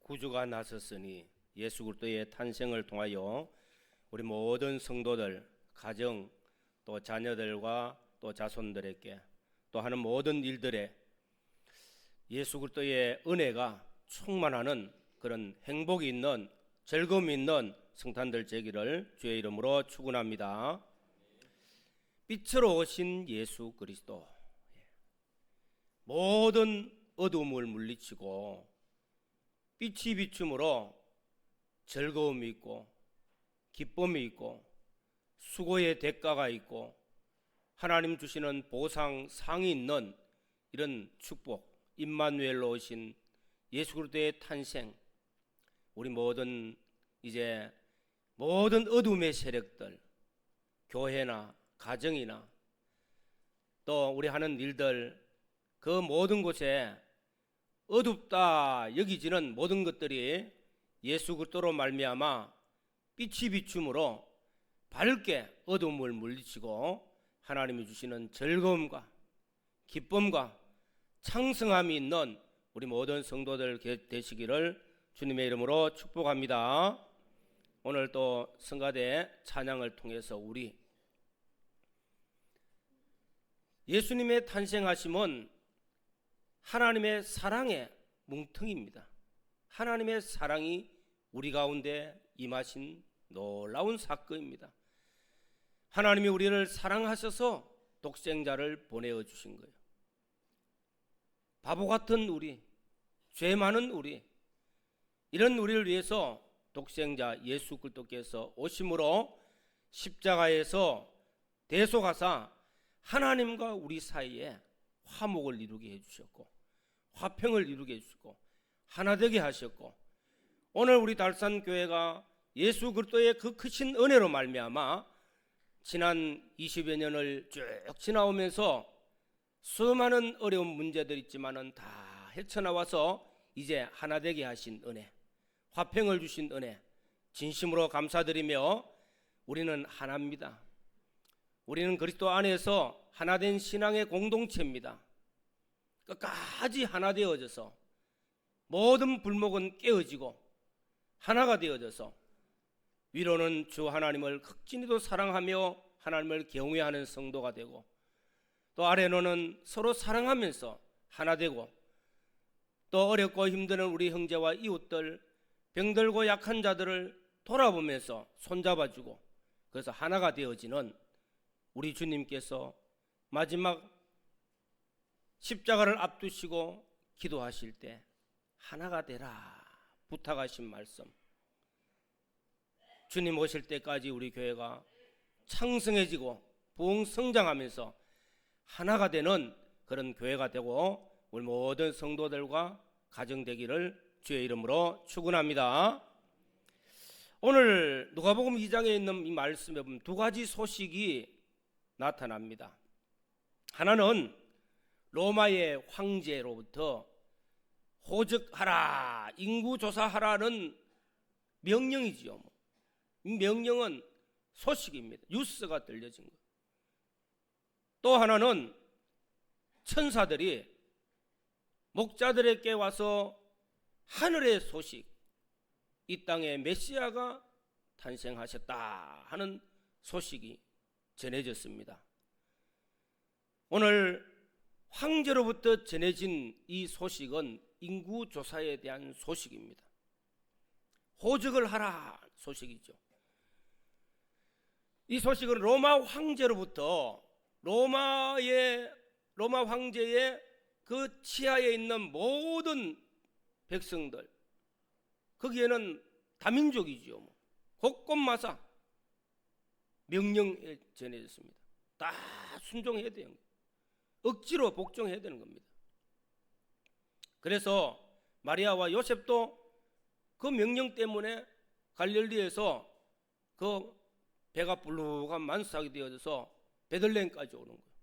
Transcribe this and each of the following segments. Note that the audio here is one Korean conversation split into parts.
구주가 나섰으니 예수 그리스도의 탄생을 통하여 우리 모든 성도들, 가정, 또 자녀들과 또 자손들에게 또 하는 모든 일들에 예수 그리스도의 은혜가 충만하는 그런 행복이 있는, 즐거움이 있는 성탄절 제기를 주의 이름으로 축원합니다. 빛으로 오신 예수 그리스도, 모든 어두움을 물리치고 빛이 비춤으로 즐거움이 있고 기쁨이 있고 수고의 대가가 있고 하나님 주시는 보상 상이 있는 이런 축복, 임마누엘로 오신 예수 그리스도의 탄생, 우리 모든 이제 모든 어둠의 세력들, 교회나 가정이나 또 우리 하는 일들, 그 모든 곳에 어둡다 여기지는 모든 것들이 예수 그리스도로 말미암아 빛이 비춤으로 밝게 어둠을 물리치고 하나님이 주시는 즐거움과 기쁨과 창성함이 있는 우리 모든 성도들 되시기를 주님의 이름으로 축복합니다. 오늘 또 성가대 찬양을 통해서 우리 예수님의 탄생하심은 하나님의 사랑의 뭉텅입니다. 하나님의 사랑이 우리 가운데 임하신 놀라운 사건입니다. 하나님이 우리를 사랑하셔서 독생자를 보내어 주신 거예요. 바보 같은 우리, 죄 많은 우리, 이런 우리를 위해서 독생자 예수 그리스도께서 오심으로 십자가에서 대속하사 하나님과 우리 사이에 화목을 이루게 해주셨고 화평을 이루게 해주시고 하나 되게 하셨고, 오늘 우리 달산교회가 예수 그리스도의 그 크신 은혜로 말미암아 지난 20여 년을 쭉 지나오면서 수많은 어려운 문제들 있지만은 다 헤쳐나와서 이제 하나 되게 하신 은혜, 화평을 주신 은혜 진심으로 감사드리며 우리는 하나입니다. 우리는 그리스도 안에서 하나된 신앙의 공동체입니다. 끝까지 하나 되어져서 모든 불목은 깨어지고 하나가 되어져서 위로는 주 하나님을 극진히도 사랑하며 하나님을 경외하는 성도가 되고, 또 아래로는 서로 사랑하면서 하나 되고, 또 어렵고 힘드는 우리 형제와 이웃들, 병들고 약한 자들을 돌아보면서 손잡아주고, 그래서 하나가 되어지는 우리 주님께서 마지막 십자가를 앞두시고 기도하실 때 하나가 되라 부탁하신 말씀, 주님 오실 때까지 우리 교회가 창성해지고 부흥성장하면서 하나가 되는 그런 교회가 되고 우리 모든 성도들과 가정 되기를 주의 이름으로 축원합니다. 오늘 누가복음 2장에 있는 이 말씀에 보면 두 가지 소식이 나타납니다. 하나는 로마의 황제로부터 호적하라, 인구조사하라는 명령이지요. 이 명령은 소식입니다. 뉴스가 들려진 것. 또 하나는 천사들이 목자들에게 와서 하늘의 소식, 이 땅에 메시아가 탄생하셨다 하는 소식이 전해졌습니다. 오늘 황제로부터 전해진 이 소식은 인구조사에 대한 소식입니다. 호적을 하라 소식이죠. 이 소식은 로마 황제로부터 로마 황제의 그 치하에 있는 모든 백성들, 거기에는 다민족이죠. 곳곳마다 명령에 전해졌습니다. 다 순종해야 돼요. 억지로 복종해야 되는 겁니다. 그래서 마리아와 요셉도 그 명령 때문에 갈릴리에서 그 배가 불룩한 만삭이 되어져서 베들레헴까지 오는 거예요.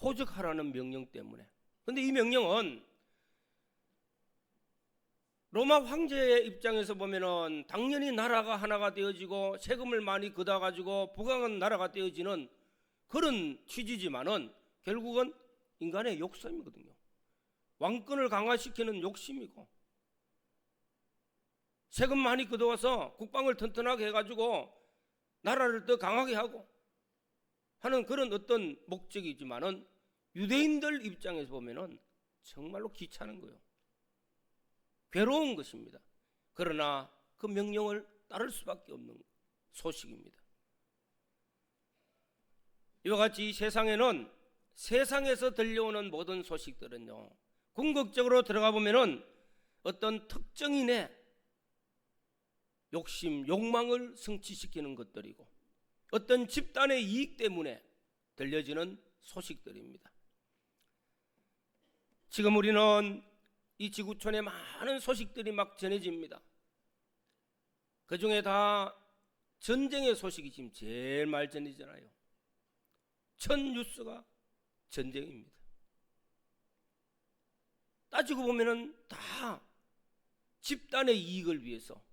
호적하라는 명령 때문에. 그런데 이 명령은 로마 황제의 입장에서 보면은 당연히 나라가 하나가 되어지고 세금을 많이 걷어가지고 부강한 나라가 되어지는 그런 취지지만은 결국은 인간의 욕심이거든요. 왕권을 강화시키는 욕심이고, 세금 많이 걷어와서 국방을 튼튼하게 해가지고 나라를 더 강하게 하고 하는 그런 어떤 목적이지만은 유대인들 입장에서 보면은 정말로 귀찮은 거예요. 괴로운 것입니다. 그러나 그 명령을 따를 수밖에 없는 소식입니다. 이와 같이 이 세상에는 세상에서 들려오는 모든 소식들은요, 궁극적으로 들어가 보면은 어떤 특정인의 욕심, 욕망을 성취시키는 것들이고 어떤 집단의 이익 때문에 들려지는 소식들입니다. 지금 우리는 이 지구촌에 많은 소식들이 막 전해집니다. 그 중에 다 전쟁의 소식이 지금 제일 많이 전해지잖아요. 첫 뉴스가 전쟁입니다. 따지고 보면은 다 집단의 이익을 위해서,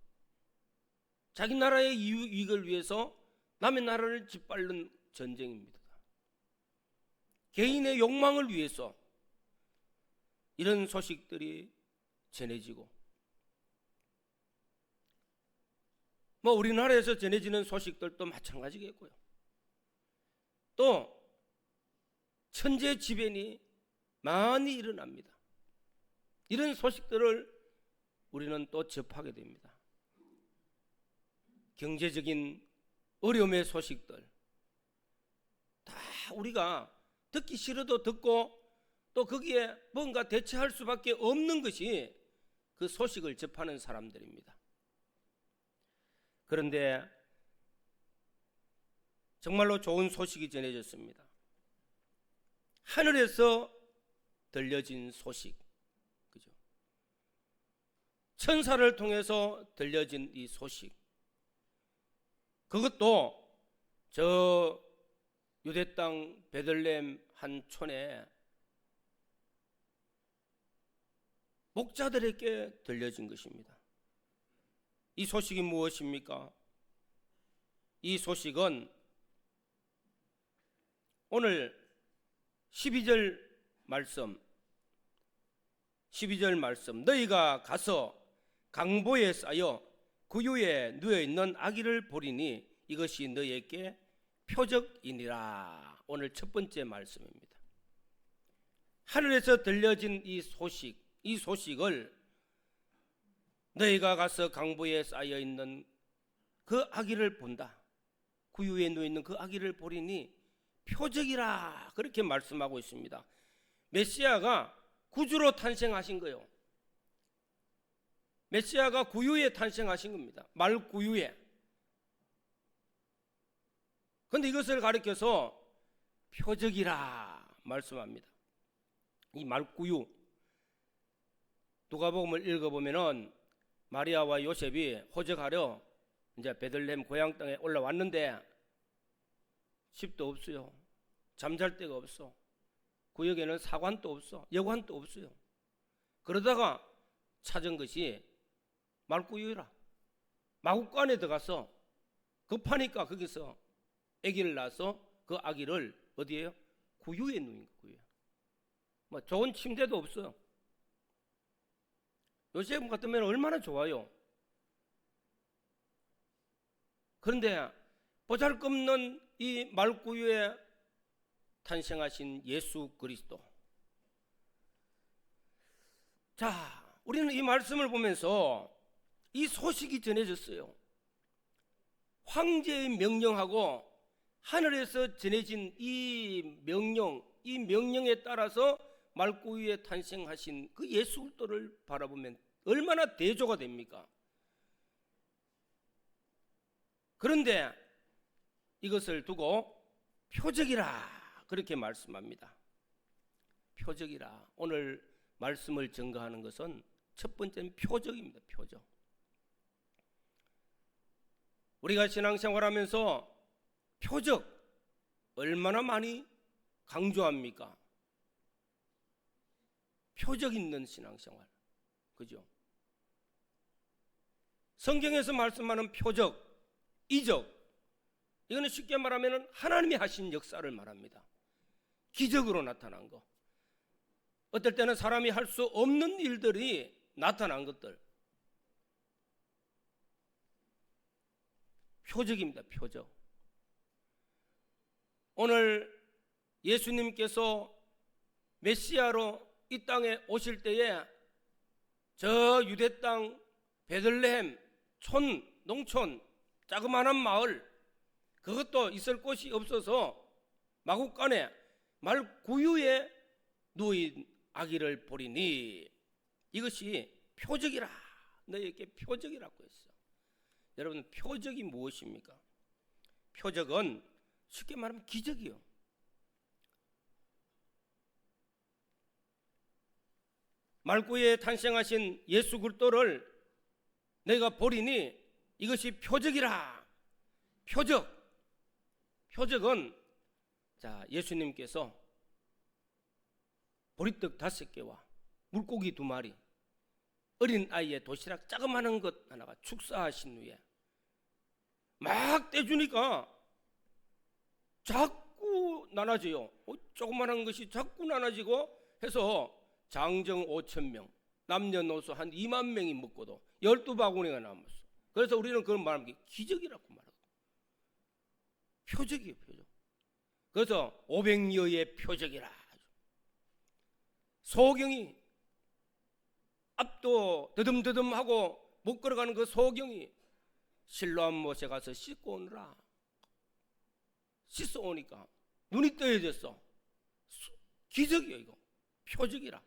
자기 나라의 이익을 위해서 남의 나라를 짓밟는 전쟁입니다. 개인의 욕망을 위해서 이런 소식들이 전해지고, 뭐 우리나라에서 전해지는 소식들도 마찬가지겠고요. 또 천재지변이 많이 일어납니다. 이런 소식들을 우리는 또 접하게 됩니다. 경제적인 어려움의 소식들, 다 우리가 듣기 싫어도 듣고 또 거기에 뭔가 대처할 수밖에 없는 것이 그 소식을 접하는 사람들입니다. 그런데 정말로 좋은 소식이 전해졌습니다. 하늘에서 들려진 소식, 그죠? 천사를 통해서 들려진 이 소식, 그것도 저 유대 땅 베들레헴 한 촌에 목자들에게 들려진 것입니다. 이 소식이 무엇입니까? 이 소식은 오늘 12절 말씀 너희가 가서 강보에 쌓여 구유에 누워있는 아기를 보리니 이것이 너희에게 표적이니라. 오늘 첫 번째 말씀입니다. 하늘에서 들려진 이 소식을 너희가 가서 강보에 쌓여있는 그 아기를 본다, 구유에 누워있는 그 아기를 보리니 표적이라, 그렇게 말씀하고 있습니다. 메시아가 구주로 탄생하신 거예요. 메시아가 구유에 탄생하신 겁니다. 말구유에. 그런데 이것을 가리켜서 표적이라 말씀합니다. 이 말구유, 누가복음을 읽어보면은 마리아와 요셉이 호적하려 이제 베들레헴 고향 땅에 올라왔는데 집도 없어요. 잠잘 데가 없어. 구역에는 사관도 없어. 여관도 없어요. 그러다가 찾은 것이 말구유라. 마구간에 들어가서 급하니까 거기서 아기를 낳아서 그 아기를 어디에요? 구유에 누인 거예요. 뭐 좋은 침대도 없어요. 요셉 같으면 얼마나 좋아요. 그런데 보잘것없는 이 말구유에 탄생하신 예수 그리스도. 자, 우리는 이 말씀을 보면서 이 소식이 전해졌어요. 황제의 명령하고 하늘에서 전해진 이 명령에 따라서 말구유에 탄생하신 그 예수 그리스도를 바라보면 얼마나 대조가 됩니까? 그런데 이것을 두고 표적이라 그렇게 말씀합니다. 표적이라. 오늘 말씀을 증거하는 것은 첫 번째는 표적입니다. 표적. 우리가 신앙생활하면서 표적 얼마나 많이 강조합니까? 표적 있는 신앙생활, 그죠? 성경에서 말씀하는 표적, 이적, 이거는 쉽게 말하면 하나님이 하신 역사를 말합니다. 기적으로 나타난 거. 어떨 때는 사람이 할 수 없는 일들이 나타난 것들, 표적입니다. 표적. 오늘 예수님께서 메시아로 이 땅에 오실 때에 저 유대 땅 베들레헴 농촌 자그마한 마을, 그것도 있을 곳이 없어서 마국간에 말구유에 누인 아기를 보리니 이것이 표적이라, 너에게 표적이라고 했어. 여러분, 표적이 무엇입니까? 표적은 쉽게 말하면 기적이요. 말구유에 탄생하신 예수 그리스도를 내가 보리니 이것이 표적이라. 표적은 자, 예수님께서 보리떡 5개와 물고기 2마리, 어린 아이의 도시락 자그마한 것 하나가 축사하신 후에 막 떼주니까 자꾸 나눠져요. 조그마한 것이 자꾸 나눠지고 해서 장정 5,000명, 남녀노소 한 2만 명이 먹고도 12바구니가 남았어. 그래서 우리는 그걸 말하면 기적이라고 말하고, 표적이에요, 표적. 그래서 500여의 표적이라. 소경이 앞도 더듬더듬하고 못 걸어가는 그 소경이 실로암 못에 가서 씻고 오느라 씻어 오니까 눈이 떠해졌어. 기적이에요, 이거. 표적이라.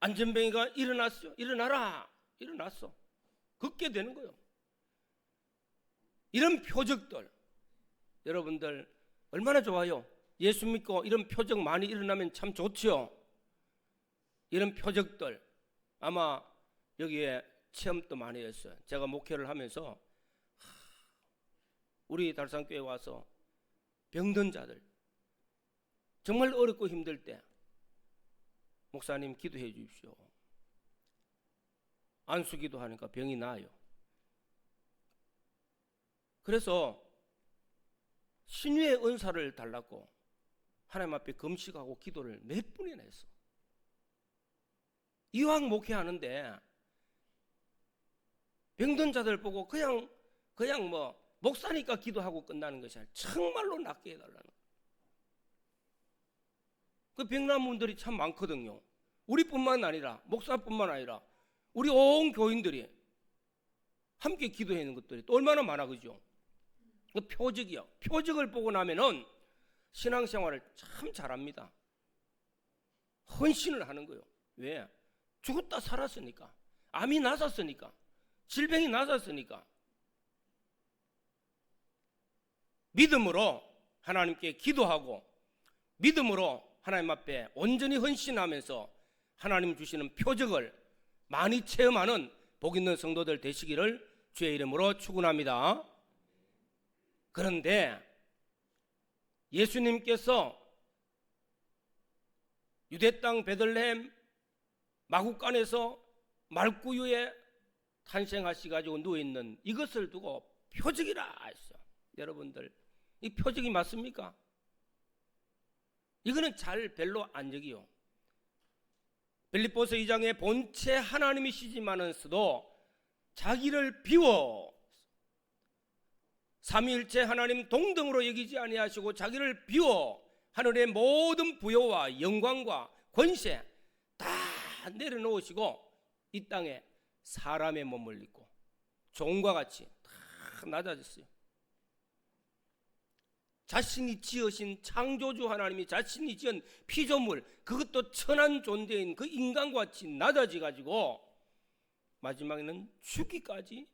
안전뱅이가 일어났어요. 일어났어. 걷게 되는 거예요. 이런 표적들, 여러분들 얼마나 좋아요. 예수 믿고 이런 표적 많이 일어나면 참 좋지요. 이런 표적들 아마 여기에 체험도 많이 했어요. 제가 목회를 하면서 우리 달산교회 와서 병든 자들, 정말 어렵고 힘들 때 목사님 기도해 주십시오. 안수기도 하니까 병이 나아요. 그래서 신유의 은사를 달라고 하나님 앞에 금식하고 기도를 몇 분이나 했어. 이왕 목회하는데 병든 자들 보고 그냥 뭐 목사니까 기도하고 끝나는 것이 아니라 정말로 낫게 해달라는 거예요. 그 병난 분들이 참 많거든요. 우리뿐만 아니라, 목사뿐만 아니라 우리 온 교인들이 함께 기도해 있는 것들이 또 얼마나 많아, 그죠? 그 표적이요. 표적을 보고 나면은 신앙생활을 참 잘합니다. 헌신을 하는 거예요. 왜? 죽었다 살았으니까, 암이 나섰으니까, 질병이 나섰으니까. 믿음으로 하나님께 기도하고 믿음으로 하나님 앞에 온전히 헌신하면서 하나님 주시는 표적을 많이 체험하는 복 있는 성도들 되시기를 주의 이름으로 축원합니다. 그런데 예수님께서 유대 땅 베들레헴 마국간에서 말구유에 탄생하시가지고 누워있는 이것을 두고 표적이라 했어. 여러분들, 이 표적이 맞습니까? 이거는 잘 별로 안 적이요. 빌립보서 2장에 본체 하나님이시지만은서도 자기를 비워 삼위일체 하나님 동등으로 여기지 아니하시고 자기를 비워 하늘의 모든 부요와 영광과 권세 다 내려놓으시고 이 땅에 사람의 몸을 입고 종과 같이 다 낮아졌어요. 자신이 지으신 창조주 하나님이 자신이 지은 피조물, 그것도 천한 존재인 그 인간과 같이 낮아져 가지고 마지막에는 죽기까지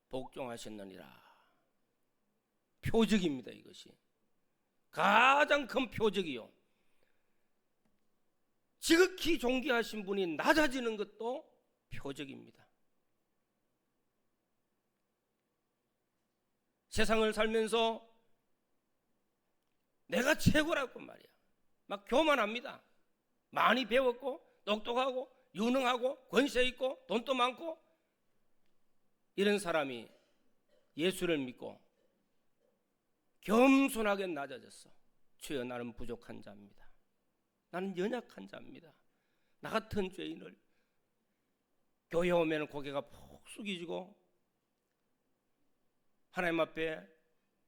복종하셨느니라. 표적입니다. 이것이 가장 큰 표적이요. 지극히 존귀하신 분이 낮아지는 것도 표적입니다. 세상을 살면서 내가 최고라고 말이야. 막 교만합니다. 많이 배웠고 똑똑하고 유능하고 권세 있고 돈도 많고, 이런 사람이 예수를 믿고 겸손하게 낮아졌어. 주여 나는 부족한 자입니다. 나는 연약한 자입니다. 나 같은 죄인을 교회 오면 고개가 푹 숙이지고 하나님 앞에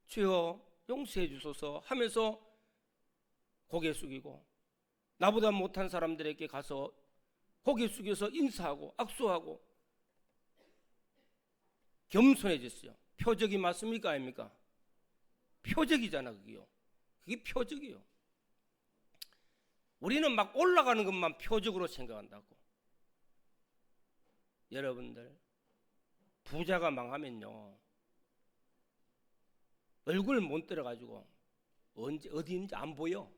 주여 용서해 주소서 하면서 고개 숙이고, 나보다 못한 사람들에게 가서 고개 숙여서 인사하고 악수하고 겸손해졌어요. 표적이 맞습니까? 아닙니까? 표적이잖아. 그게 표적이요. 우리는 막 올라가는 것만 표적으로 생각한다고. 여러분들, 부자가 망하면요, 얼굴 못 들어가지고 언제 어디 있는지 안 보여.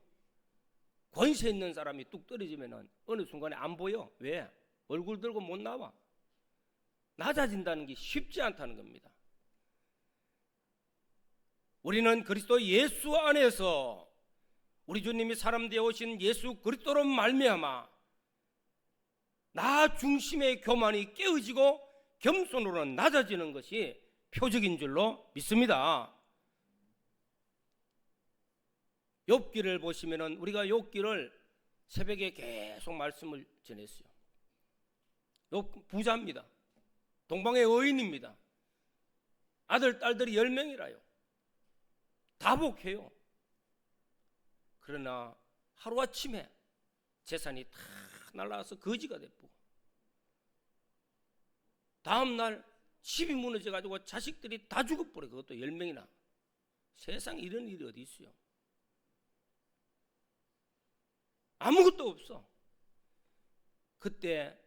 권세 있는 사람이 뚝 떨어지면 어느 순간에 안 보여. 왜? 얼굴 들고 못 나와. 낮아진다는 게 쉽지 않다는 겁니다. 우리는 그리스도 예수 안에서 우리 주님이 사람 되어 오신 예수 그리스도로 말미암아 나 중심의 교만이 깨어지고 겸손으로 낮아지는 것이 표적인 줄로 믿습니다. 욥기를 보시면은 우리가 욥기를 새벽에 계속 말씀을 전했어요. 욥 부자입니다. 동방의 의인입니다. 아들 딸들이 10명이라요. 다 복해요. 그러나 하루아침에 재산이 다 날아가서 거지가 됐고, 다음날 집이 무너져가지고 자식들이 다 죽어버려. 그것도 10명이나. 세상에 이런 일이 어디 있어요? 아무것도 없어. 그때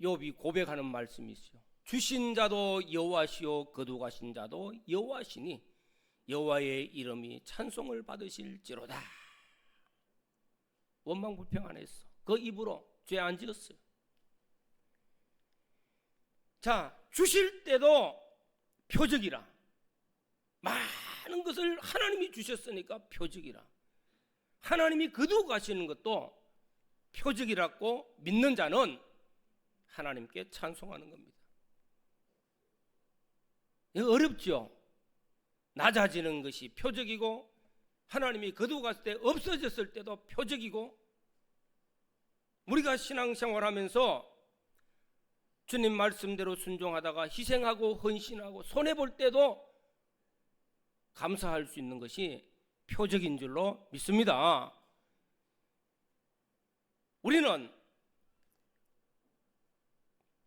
욥이 고백하는 말씀이 있어요. 주신 자도 여호와시요 거두가신 자도 여호와시니 여호와의 이름이 찬송을 받으실지로다. 원망불평 안 했어. 그 입으로 죄 안 지었어요. 자, 주실 때도 표적이라. 많은 것을 하나님이 주셨으니까 표적이라. 하나님이 거두고 가시는 것도 표적이라고 믿는 자는 하나님께 찬송하는 겁니다. 이거 어렵죠? 낮아지는 것이 표적이고, 하나님이 거두고 갔을 때 없어졌을 때도 표적이고, 우리가 신앙생활하면서 주님 말씀대로 순종하다가 희생하고 헌신하고 손해볼 때도 감사할 수 있는 것이 표적인 줄로 믿습니다. 우리는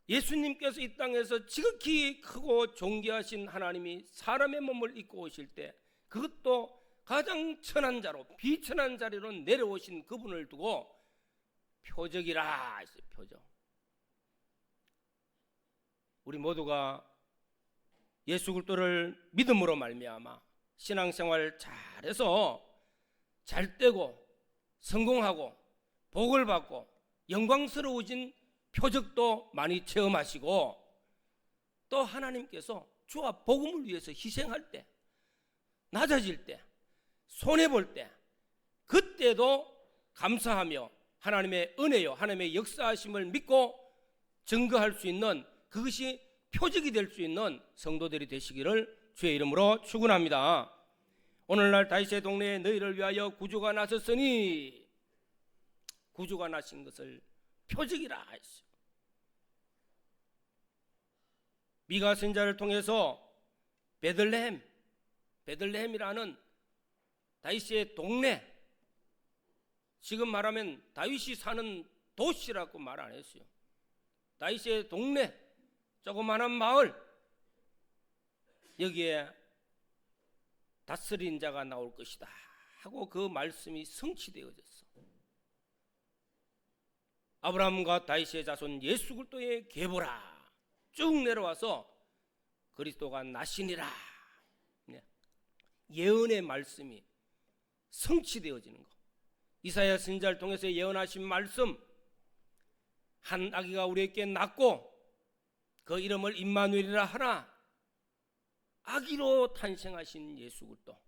예수님께서 이 땅에서 지극히 크고 존귀하신 하나님이 사람의 몸을 입고 오실 때, 그것도 가장 천한 자로 비천한 자리로 내려오신 그분을 두고 표적이라 했어요. 표적. 우리 모두가 예수 그리스도를 믿음으로 말미암아 신앙생활 잘해서 잘 되고 성공하고 복을 받고 영광스러워진 표적도 많이 체험하시고, 또 하나님께서 주와 복음을 위해서 희생할 때, 낮아질 때, 손해볼 때, 그때도 감사하며 하나님의 은혜요 하나님의 역사하심을 믿고 증거할 수 있는, 그것이 표적이 될 수 있는 성도들이 되시기를 주의 이름으로 축원합니다. 오늘날 다윗의 동네에 너희를 위하여 구주가 나섰으니, 구주가 나신 것을 표적이라 했어요. 미가 선지자를 통해서 베들레헴이라는 다윗의 동네, 지금 말하면 다윗이 사는 도시라고 말 안 했어요. 다윗의 동네, 조그마한 마을, 여기에 다스린 자가 나올 것이다 하고 그 말씀이 성취되어졌어. 아브라함과 다윗의 자손 예수 그리스도의 계보라 쭉 내려와서 그리스도가 나시니라, 예언의 말씀이 성취되어지는 것. 이사야 선지자를 통해서 예언하신 말씀, 한 아기가 우리에게 낳고 그 이름을 임마누엘이라 하나, 아기로 탄생하신 예수 그리스도,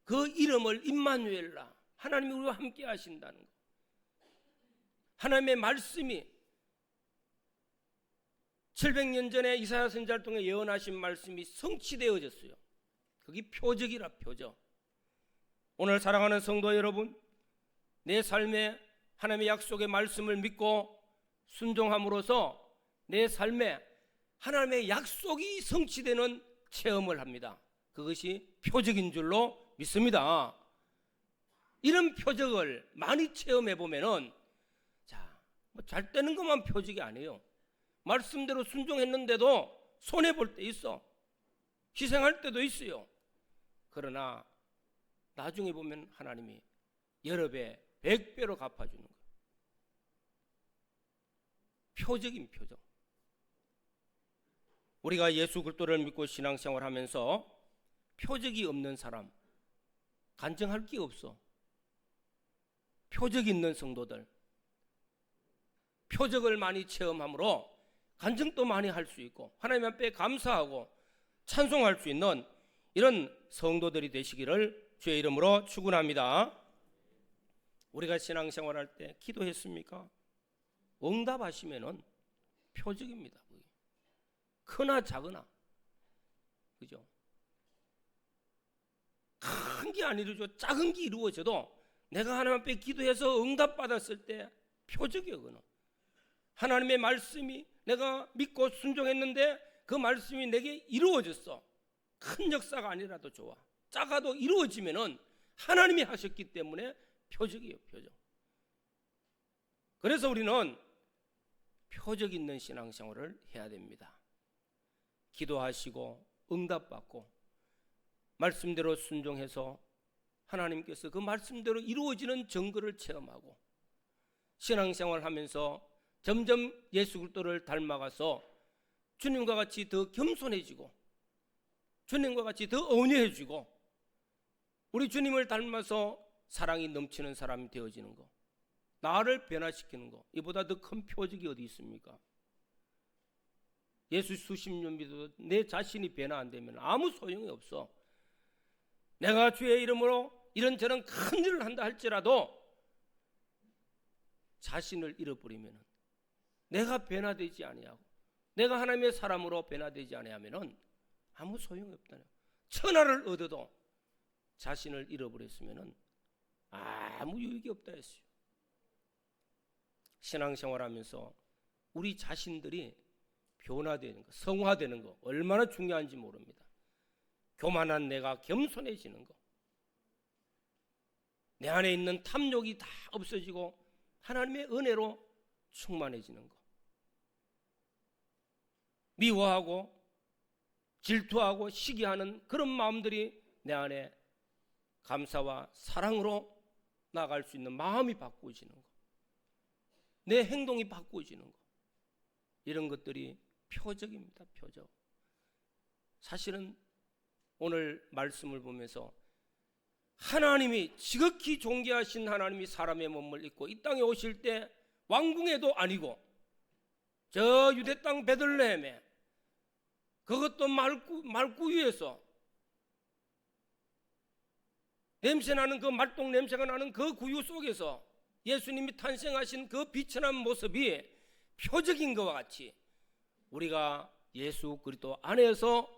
그 이름을 임마누엘라, 하나님이 우리와 함께 하신다는 것. 하나님의 말씀이 700년 전에 이사야 선지자를 통해 예언하신 말씀이 성취되어졌어요. 그게 표적이라, 표적. 오늘 사랑하는 성도 여러분, 내 삶에 하나님의 약속의 말씀을 믿고 순종함으로써 내 삶에 하나님의 약속이 성취되는 체험을 합니다. 그것이 표적인 줄로 믿습니다. 이런 표적을 많이 체험해 보면은 잘 되는 것만 표적이 아니에요. 말씀대로 순종했는데도 손해 볼 때 있어. 희생할 때도 있어요. 그러나 나중에 보면 하나님이 여러 배, 100배로 갚아주는 거예요. 표적인 표적. 우리가 예수 그리스도를 믿고 신앙생활하면서 표적이 없는 사람 간증할 게 없어. 표적 있는 성도들, 표적을 많이 체험함으로 간증도 많이 할 수 있고 하나님 앞에 감사하고 찬송할 수 있는 이런 성도들이 되시기를 주의 이름으로 축원합니다. 우리가 신앙생활할 때 기도했습니까? 응답하시면은 표적입니다. 크나 작으나, 그죠? 큰 게 안 이루어져 작은 게 이루어져도 내가 하나님 앞에 기도해서 응답받았을 때 표적이에요. 그거는 하나님의 말씀이 내가 믿고 순종했는데 그 말씀이 내게 이루어졌어. 큰 역사가 아니라도 좋아. 작아도 이루어지면은 하나님이 하셨기 때문에 표적이에요. 표적. 그래서 우리는 표적 있는 신앙생활을 해야 됩니다. 기도하시고 응답받고 말씀대로 순종해서 하나님께서 그 말씀대로 이루어지는 증거를 체험하고 신앙생활 하면서 점점 예수 그리스도를 닮아가서 주님과 같이 더 겸손해지고 주님과 같이 더 온유해지고 우리 주님을 닮아서 사랑이 넘치는 사람이 되어지는 것, 나를 변화시키는 것, 이보다 더 큰 표적이 어디 있습니까? 예수 수십 년 믿어도 내 자신이 변화 안 되면 아무 소용이 없어. 내가 주의 이름으로 이런저런 큰 일을 한다 할지라도 자신을 잃어버리면 내가 변화되지 아니하고 내가 하나님의 사람으로 변화되지 아니하면 아무 소용이 없다는, 천하를 얻어도 자신을 잃어버렸으면 아무 유익이 없다 했어요. 신앙생활하면서 우리 자신들이 변화되는 거, 성화되는 거 얼마나 중요한지 모릅니다. 교만한 내가 겸손해지는 거, 내 안에 있는 탐욕이 다 없어지고 하나님의 은혜로 충만해지는 거, 미워하고 질투하고 시기하는 그런 마음들이 내 안에 감사와 사랑으로 나갈 수 있는 마음이 바꾸어지는 거, 내 행동이 바꾸어지는 거, 이런 것들이 표적입니다. 표적. 사실은 오늘 말씀을 보면서 하나님이 지극히 존귀하신 하나님이 사람의 몸을 입고 이 땅에 오실 때 왕궁에도 아니고 저 유대 땅 베들레헴에, 그것도 말구 위에서 냄새나는 그 말똥 냄새가 나는 그 구유 속에서 예수님이 탄생하신 그 비천한 모습이 표적인 것과 같이 우리가 예수 그리스도 안에서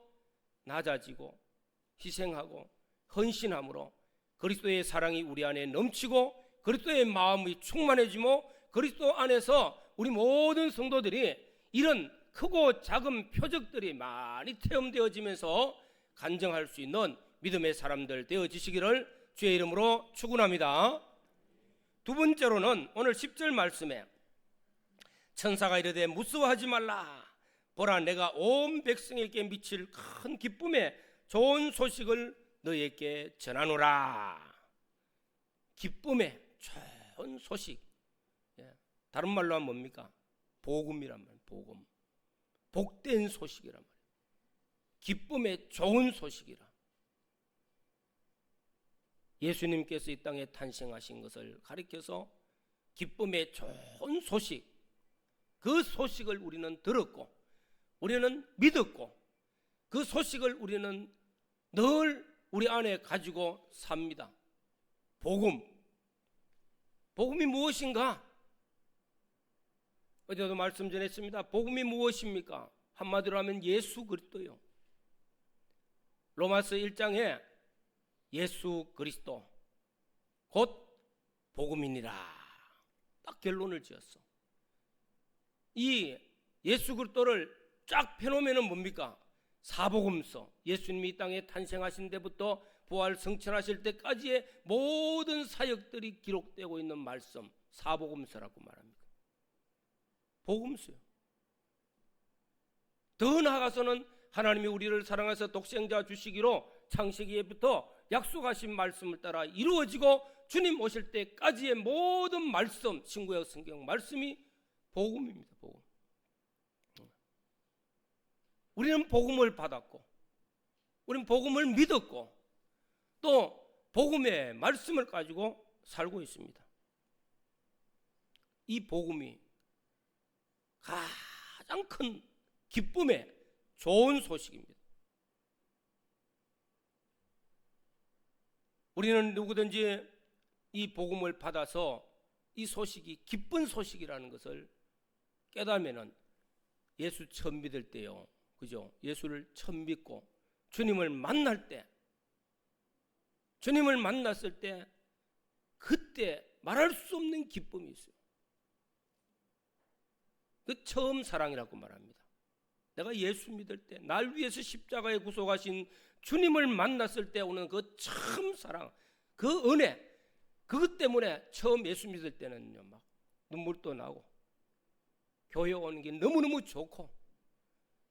낮아지고 희생하고 헌신함으로 그리스도의 사랑이 우리 안에 넘치고 그리스도의 마음이 충만해지고 그리스도 안에서 우리 모든 성도들이 이런 크고 작은 표적들이 많이 체험되어지면서 간증할 수 있는 믿음의 사람들 되어지시기를 주의 이름으로 축원합니다. 두 번째로는 오늘 10절 말씀에 천사가 이르되 무서워하지 말라, 보라 내가 온 백성에게 미칠 큰 기쁨의 좋은 소식을 너희에게 전하노라. 기쁨의 좋은 소식, 다른 말로 하면 뭡니까? 복음이란 말이에요. 복음, 복된 소식이란 말이에요. 기쁨의 좋은 소식이라. 예수님께서 이 땅에 탄생하신 것을 가리켜서 기쁨의 좋은 소식, 그 소식을 우리는 들었고 우리는 믿었고 그 소식을 우리는 늘 우리 안에 가지고 삽니다. 복음, 복음이 무엇인가? 어제도 말씀 전했습니다. 복음이 무엇입니까? 한마디로 하면 예수 그리스도요. 로마서 1장에 예수 그리스도 곧 복음이니라. 딱 결론을 지었어. 이 예수 그리스도를 쫙 펴놓으면 뭡니까? 사복음서, 예수님이 이 땅에 탄생하신 데부터 부활 성천하실 때까지의 모든 사역들이 기록되고 있는 말씀, 사복음서라고 말합니다. 복음서요. 더 나아가서는 하나님이 우리를 사랑해서 독생자 주시기로 창세기에부터 약속하신 말씀을 따라 이루어지고 주님 오실 때까지의 모든 말씀, 신구약 성경 말씀이 복음입니다. 복음. 우리는 복음을 받았고, 우리는 복음을 믿었고, 또 복음의 말씀을 가지고 살고 있습니다. 이 복음이 가장 큰 기쁨의 좋은 소식입니다. 우리는 누구든지 이 복음을 받아서 이 소식이 기쁜 소식이라는 것을 깨달으면은 예수 처음 믿을 때요, 그죠? 예수를 처음 믿고 주님을 만날 때, 주님을 만났을 때 그때 말할 수 없는 기쁨이 있어요. 그 처음 사랑이라고 말합니다. 내가 예수 믿을 때, 날 위해서 십자가에 구속하신 주님을 만났을 때 오는 그 처음 사랑, 그 은혜, 그것 때문에 처음 예수 믿을 때는요, 막 눈물도 나고, 교회 오는 게 너무너무 좋고,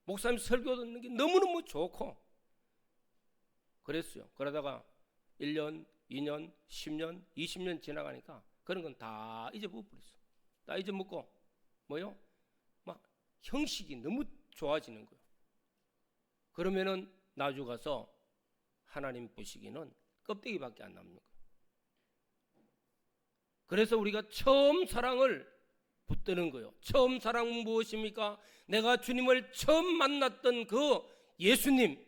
목사님 설교 듣는 게 너무너무 좋고, 그랬어요. 그러다가 1년, 2년, 10년, 20년 지나가니까 그런 건 다 잊어버렸어. 다 잊어먹고, 뭐요? 막 형식이 너무 좋아지는 거예요. 그러면은 나중 가서 하나님 보시기는 껍데기밖에 안 남는 거예요. 그래서 우리가 처음 사랑을 붙드는 거예요. 처음 사랑은 무엇입니까? 내가 주님을 처음 만났던 그 예수님,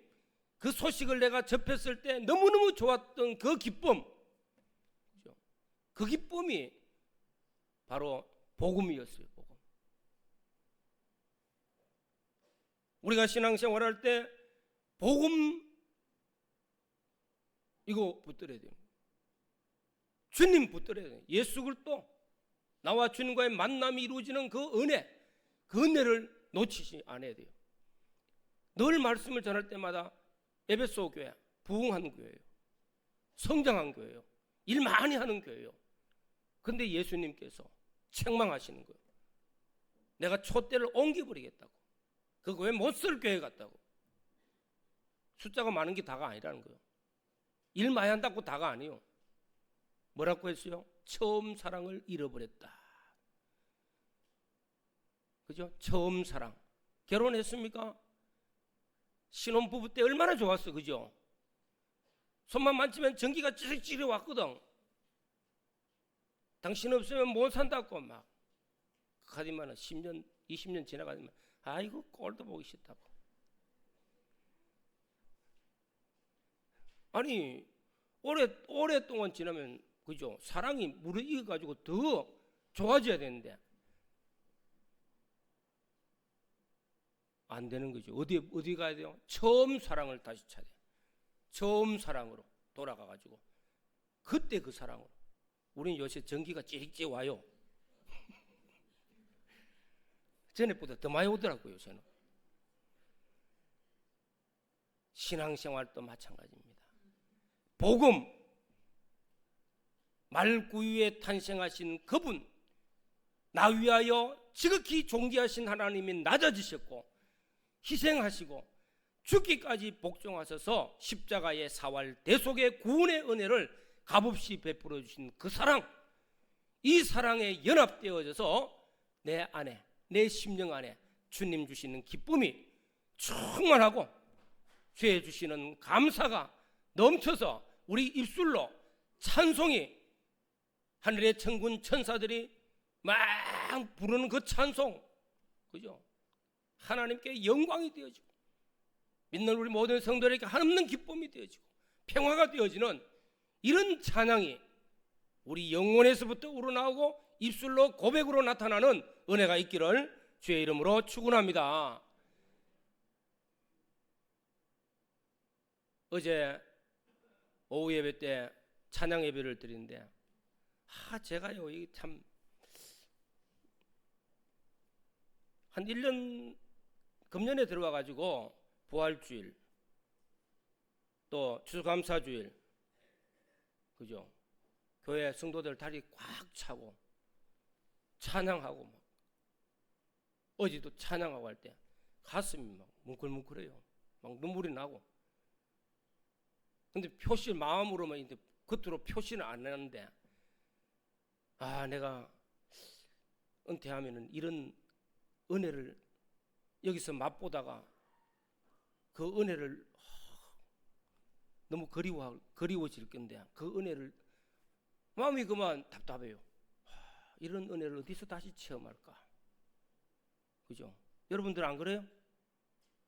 그 소식을 내가 접했을 때 너무너무 좋았던 그 기쁨, 그 기쁨이 바로 복음이었어요. 복음. 우리가 신앙생활할 때 복음 이거 붙들어야 돼요. 주님 붙들어야 돼요. 예수 그리스도, 나와 주님과의 만남이 이루어지는 그 은혜, 그 은혜를 놓치지 않아야 돼요. 늘 말씀을 전할 때마다 에베소 교회, 부흥하는 교회예요. 성장한 교회예요. 일 많이 하는 교회예요. 근데 예수님께서 책망하시는 거예요. 내가 촛대를 옮겨버리겠다고. 그 교회 못 쓸 교회 같다고. 숫자가 많은 게 다가 아니라는 거예요. 일 많이 한다고 다가 아니에요. 뭐라고 했어요? 처음 사랑을 잃어버렸다. 그죠? 처음 사랑. 결혼했습니까? 신혼부부 때 얼마나 좋았어, 그죠? 손만 만지면 전기가 찌릿찌릿 왔거든. 당신 없으면 못 산다고 막. 하지만 10년, 20년 지나가면 아이고 꼴도 보기 싫다고. 아니 오랫동안 지나면 그죠? 사랑이 무르익어가지고 더 좋아져야 되는데 안 되는 거죠. 어디 가야 돼요? 처음 사랑을 다시 찾아야 돼요. 처음 사랑으로 돌아가가지고 그때 그 사랑으로. 우리는 요새 전기가 찌릿찌릿 와요. 전에보다 더 많이 오더라고요. 요새는. 신앙생활도 마찬가지입니다. 복음, 말구유에 탄생하신 그분, 나 위하여 지극히 존귀하신 하나님이 낮아지셨고 희생하시고 죽기까지 복종하셔서 십자가의 사활 대속의 구원의 은혜를 값없이 베풀어 주신 그 사랑, 이 사랑에 연합되어져서 내 안에, 내 심령 안에 주님 주시는 기쁨이 충만하고 죄 주시는 감사가 넘쳐서 우리 입술로 찬송이, 하늘의 천군 천사들이 막 부르는 그 찬송, 그죠? 하나님께 영광이 되어지고 믿는 우리 모든 성도들에게 한없는 기쁨이 되어지고 평화가 되어지는 이런 찬양이 우리 영혼에서부터 우러나오고 입술로 고백으로 나타나는 은혜가 있기를 주의 이름으로 축원합니다. 어제 오후 예배 때 찬양 예배를 드리는데 제가요, 이게 참, 한 1년, 금년에 들어와가지고, 부활주일, 또 추수감사주일, 그죠? 교회 성도들 다리 꽉 차고, 찬양하고, 막, 어제도 찬양하고 할 때, 가슴이 막 뭉클뭉클해요. 막 눈물이 나고. 근데 표시, 마음으로만 있는데, 겉으로 표시는 안 하는데, 내가 은퇴하면은 이런 은혜를 여기서 맛보다가 그 은혜를 너무 그리워질 건데 그 은혜를 마음이 그만 답답해요. 이런 은혜를 어디서 다시 체험할까? 그죠? 여러분들 안 그래요?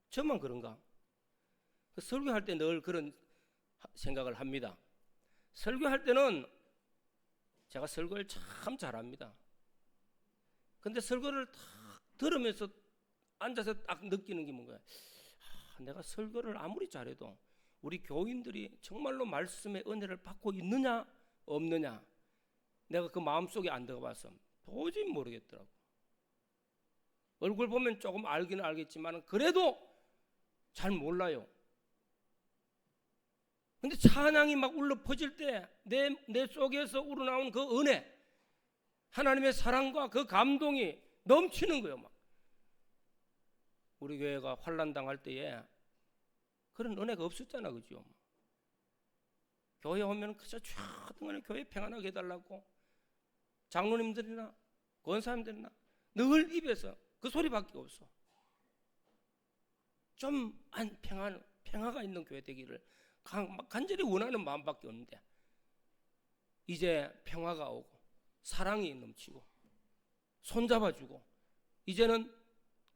저만 그런가? 설교할 때 늘 그런 생각을 합니다. 설교할 때는 제가 설교를 참 잘합니다. 근데 설교를 딱 들으면서 앉아서 딱 느끼는 게 뭔가요? 내가 설교를 아무리 잘해도 우리 교인들이 정말로 말씀의 은혜를 받고 있느냐 없느냐 내가 그 마음속에 안 들어가봐서 도저히 모르겠더라고. 얼굴 보면 조금 알기는 알겠지만 그래도 잘 몰라요. 근데 찬양이 막 울려 퍼질 때 내 속에서 우러나온 그 은혜, 하나님의 사랑과 그 감동이 넘치는 거예요. 막 우리 교회가 환난 당할 때에 그런 은혜가 없었잖아, 그죠? 교회 오면 그저 쫙 교회 평안하게 해달라고 장로님들이나 권사님들이나 늘 입에서 그 소리밖에 없어. 좀 평화가 있는 교회 되기를 간절히 원하는 마음밖에 없는데 이제 평화가 오고 사랑이 넘치고 손잡아주고 이제는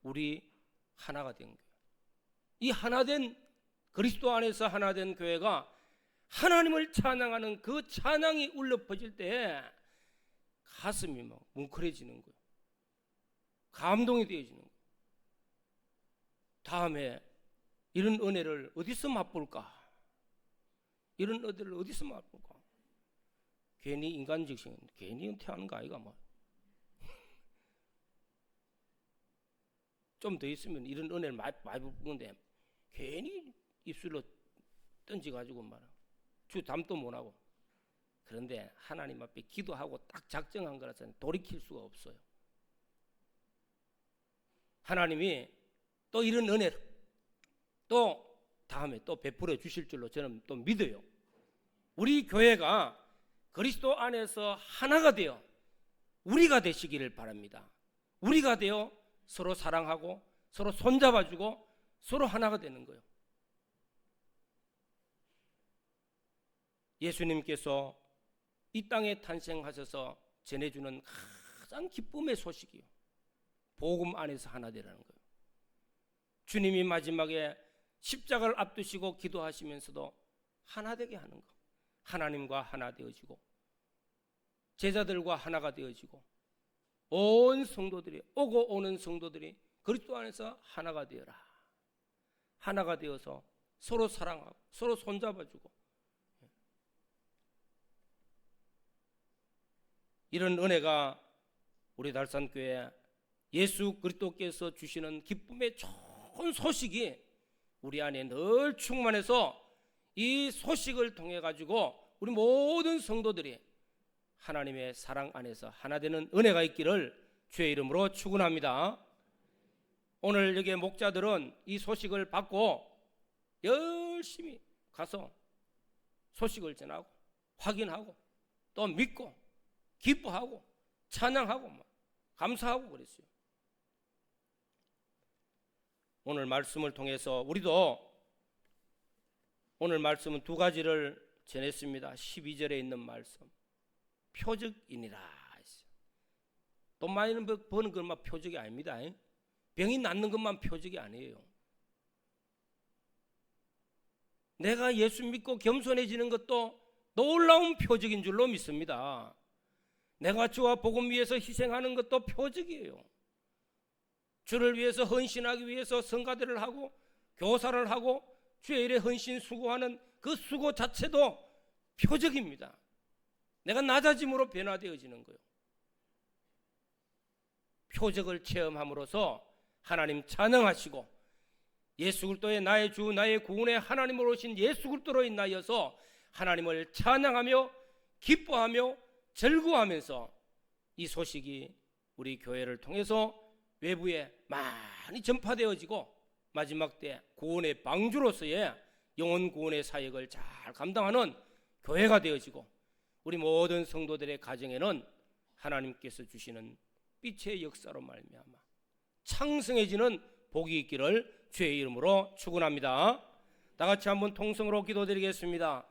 우리 하나가 된 교회, 이 하나된 그리스도 안에서 하나된 교회가 하나님을 찬양하는 그 찬양이 울려 퍼질 때 가슴이 막 뭉클해지는 거예요. 감동이 되어지는 거예요. 다음에 이런 은혜를 어디서 맛볼까? 이런 은혜를 어디서 맛볼까? 괜히 인간직생, 괜히 은퇴하는 거 아이가 뭐. 좀 더 있으면 이런 은혜를 많이 부는데 괜히 입술로 던져가지고 말아. 주 담도 못하고. 그런데 하나님 앞에 기도하고 딱 작정한 거라서 돌이킬 수가 없어요. 하나님이 또 이런 은혜를 또 다음에 또 베풀어 주실 줄로 저는 또 믿어요. 우리 교회가 그리스도 안에서 하나가 되어 우리가 되시기를 바랍니다. 우리가 되어 서로 사랑하고 서로 손잡아주고 서로 하나가 되는 거예요. 예수님께서 이 땅에 탄생하셔서 전해주는 가장 기쁨의 소식이요, 복음 안에서 하나 되라는 거예요. 주님이 마지막에 십자가를 앞두시고 기도하시면서도 하나 되게 하는 거, 하나님과 하나 되어지고 제자들과 하나가 되어지고 온 성도들이, 오고 오는 성도들이 그리스도 안에서 하나가 되어라. 하나가 되어서 서로 사랑하고 서로 손잡아주고, 이런 은혜가 우리 달산교회 예수 그리스도께서 주시는 기쁨의 좋은 소식이 우리 안에 늘 충만해서 이 소식을 통해 가지고 우리 모든 성도들이 하나님의 사랑 안에서 하나 되는 은혜가 있기를 주의 이름으로 축원합니다. 오늘 여기 목자들은 이 소식을 받고 열심히 가서 소식을 전하고 확인하고 또 믿고 기뻐하고 찬양하고 감사하고 그랬어요. 오늘 말씀을 통해서 우리도 오늘 말씀은 두 가지를 전했습니다. 12절에 있는 말씀, 표적이니라. 돈 많이 버는 것만 표적이 아닙니다. 병이 낫는 것만 표적이 아니에요. 내가 예수 믿고 겸손해지는 것도 놀라운 표적인 줄로 믿습니다. 내가 주와 복음 위해서 희생하는 것도 표적이에요. 주를 위해서 헌신하기 위해서 성가대를 하고 교사를 하고 주의 일에 헌신 수고하는 그 수고 자체도 표적입니다. 내가 낮아짐으로 변화되어지는 거예요. 표적을 체험함으로써 하나님 찬양하시고 예수 그리스도의 나의 주 나의 구원의 하나님으로 오신 예수 그리스도로 인하여서 하나님을 찬양하며 기뻐하며 즐거워하면서 이 소식이 우리 교회를 통해서 외부에 많이 전파되어지고 마지막 때 구원의 방주로서의 영혼 구원의 사역을 잘 감당하는 교회가 되어지고 우리 모든 성도들의 가정에는 하나님께서 주시는 빛의 역사로 말미암아 창성해지는 복이 있기를 주의 이름으로 축원합니다. 다 같이 한번 통성으로 기도드리겠습니다.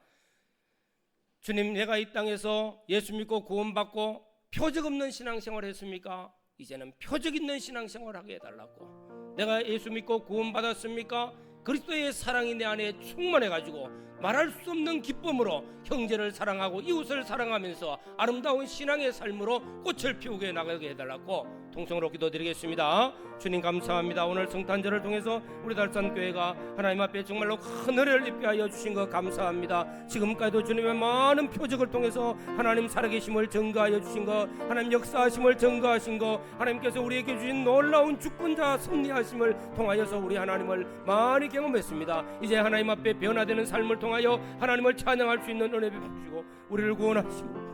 주님, 내가 이 땅에서 예수 믿고 구원받고 표적 없는 신앙생활을 했습니까? 이제는 표적 있는 신앙생활을 하게 해달라고. 내가 예수 믿고 구원받았습니까? 그리스도의 사랑이 내 안에 충만해가지고 말할 수 없는 기쁨으로 형제를 사랑하고 이웃을 사랑하면서 아름다운 신앙의 삶으로 꽃을 피우게 나가게 해달라고 통성으로 기도드리겠습니다. 주님 감사합니다. 오늘 성탄절을 통해서 우리 달산교회가 하나님 앞에 정말로 큰 은혜를 입게 하여 주신 것 감사합니다. 지금까지도 주님의 많은 표적을 통해서 하나님 살아계심을 증거하여 주신 것, 하나님 역사하심을 증거하신 것, 하나님께서 우리에게 주신 놀라운 주권자 승리하심을 통하여서 우리 하나님을 많이 경험했습니다. 이제 하나님 앞에 변화되는 삶을 통하여 하나님을 찬양할 수 있는 은혜 베푸시고 우리를 구원하시고